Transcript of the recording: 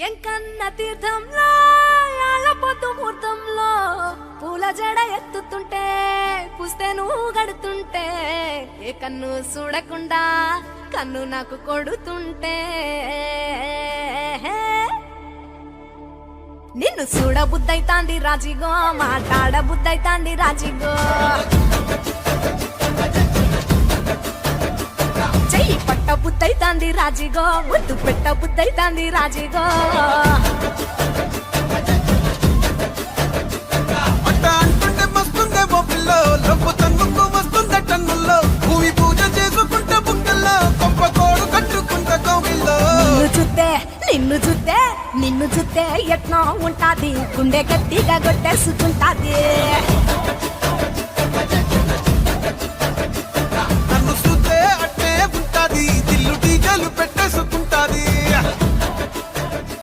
ఎంకన్న తీర్థంలో యాళ్ళపోతు ముహూర్తంలో పూల జడ ఎత్తుతుంటే పుస్తే నువ్వు గడుతుంటే ఏ కన్ను చూడకుండా కన్ను నాకు కొడుతుంటే నిన్ను చూడబుద్దైతాంది రాజిగో మాట్లాడబుద్దైతాంది రాజిగో చెయ్యి పట్ట బుద్దైతాంది రాజిగో ముద్దు పెట్ట బుద్దైతాంది రాజిగో అంటుంటే మస్తుందే బొబ్బిల్లో లబ్బు తన్నుకు వస్తుందే టన్నుల్లో భూమి పూజ చేసుకుంటే బుక్కల్లో గొప్ప కోడు కట్టుకుంటే కోవిల్లో నిన్ను చూస్తే ఎట్లా ఉంటాది గుండె గట్టిగా కొట్టేసుకుంటాది